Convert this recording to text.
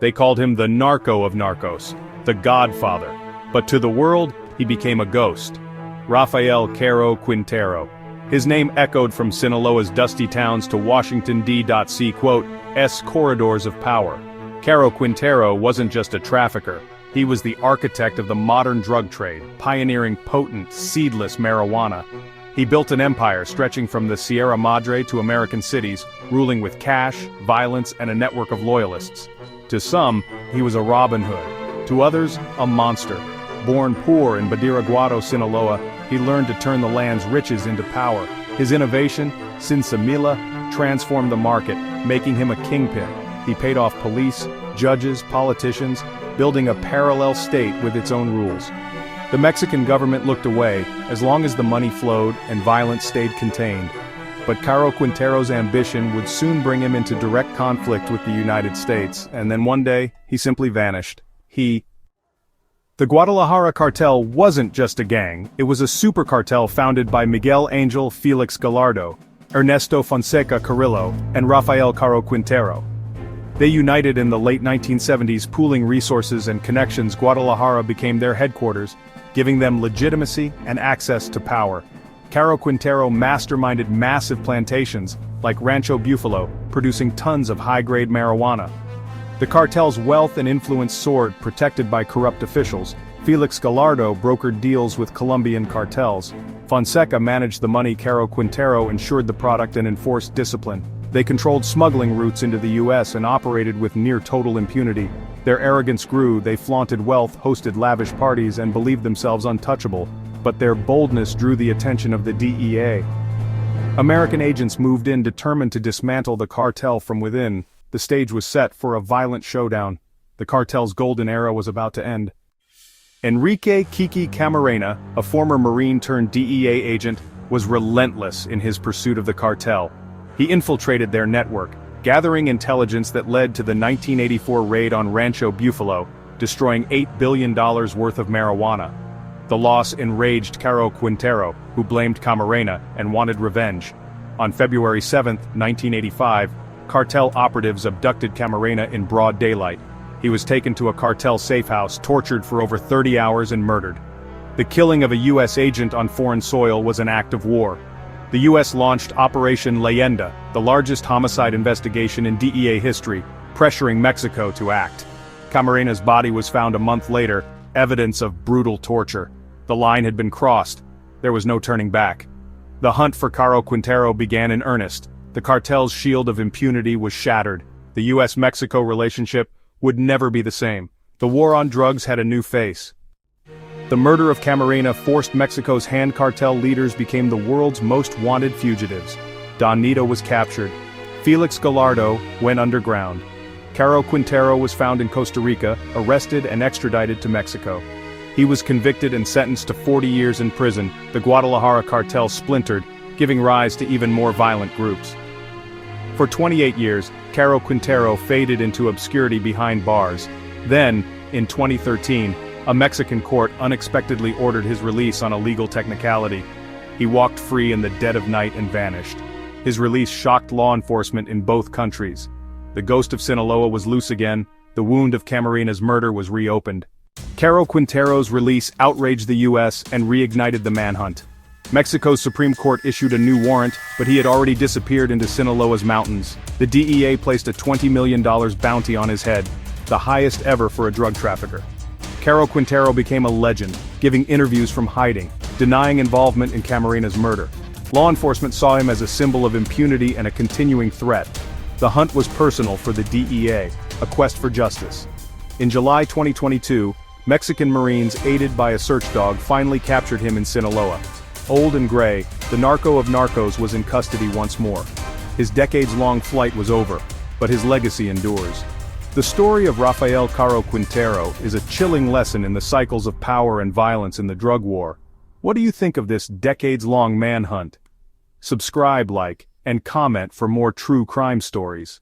They called him the narco of narcos, the Godfather. But to the world, he became a ghost. Rafael Caro Quintero. His name echoed from Sinaloa's dusty towns to Washington D.C. S corridors of power. Caro Quintero wasn't just a trafficker. He was the architect of the modern drug trade, pioneering potent, seedless marijuana. He built an empire stretching from the Sierra Madre to American cities, ruling with cash, violence, and a network of loyalists. To some, he was a Robin Hood. To others, a monster. Born poor in Badiraguado, Sinaloa, he learned to turn the land's riches into power. His innovation, Sinsemilla, transformed the market, making him a kingpin. He paid off police, judges, politicians, building a parallel state with its own rules. The Mexican government looked away, as long as the money flowed and violence stayed contained. But Caro Quintero's ambition would soon bring him into direct conflict with the United States, and then one day, he simply vanished. The Guadalajara cartel wasn't just a gang, it was a super cartel founded by Miguel Angel Felix Gallardo, Ernesto Fonseca Carrillo, and Rafael Caro Quintero. They united in the late 1970s, pooling resources and connections. Guadalajara became their headquarters, giving them legitimacy and access to power. Caro Quintero masterminded massive plantations, like Rancho Bufalo, producing tons of high-grade marijuana. The cartel's wealth and influence soared, protected by corrupt officials. Felix Gallardo brokered deals with Colombian cartels. Fonseca managed the money. Caro Quintero ensured the product and enforced discipline. They controlled smuggling routes into the U.S. and operated with near-total impunity. Their arrogance grew, they flaunted wealth, hosted lavish parties, and believed themselves untouchable. But their boldness drew the attention of the DEA. American agents moved in determined to dismantle the cartel from within. The stage was set for a violent showdown. The cartel's golden era was about to end. Enrique Kiki Camarena, a former Marine turned DEA agent, was relentless in his pursuit of the cartel. He infiltrated their network, gathering intelligence that led to the 1984 raid on Rancho Bufalo, destroying $8 billion worth of marijuana. The loss enraged Caro Quintero, who blamed Camarena and wanted revenge. On February 7, 1985, cartel operatives abducted Camarena in broad daylight. He was taken to a cartel safehouse, tortured for over 30 hours and murdered. The killing of a U.S. agent on foreign soil was an act of war. The U.S. launched Operation Leyenda, the largest homicide investigation in DEA history, pressuring Mexico to act. Camarena's body was found a month later, evidence of brutal torture. The line had been crossed. There was no turning back. The hunt for Caro Quintero began in earnest. The cartel's shield of impunity was shattered. The U.S.-Mexico relationship would never be the same. The war on drugs had a new face. The murder of Camarena forced Mexico's hand cartel leaders became the world's most wanted fugitives. Don Nito was captured. Felix Gallardo went underground. Caro Quintero was found in Costa Rica, arrested and extradited to Mexico. He was convicted and sentenced to 40 years in prison. The Guadalajara cartel splintered, giving rise to even more violent groups. For 28 years, Caro Quintero faded into obscurity behind bars. Then, in 2013, a Mexican court unexpectedly ordered his release on a legal technicality. He walked free in the dead of night and vanished. His release shocked law enforcement in both countries. The ghost of Sinaloa was loose again. The wound of Camarena's murder was reopened. Caro Quintero's release outraged the U.S. and reignited the manhunt. Mexico's Supreme Court issued a new warrant, but he had already disappeared into Sinaloa's mountains. The DEA placed a $20 million bounty on his head, the highest ever for a drug trafficker. Caro Quintero became a legend, giving interviews from hiding, denying involvement in Camarena's murder. Law enforcement saw him as a symbol of impunity and a continuing threat. The hunt was personal for the DEA, a quest for justice. In July 2022, Mexican Marines aided by a search dog finally captured him in Sinaloa. Old and gray, the narco of narcos was in custody once more. His decades-long flight was over, but his legacy endures. The story of Rafael Caro Quintero is a chilling lesson in the cycles of power and violence in the drug war. What do you think of this decades-long manhunt? Subscribe, like, and comment for more true crime stories.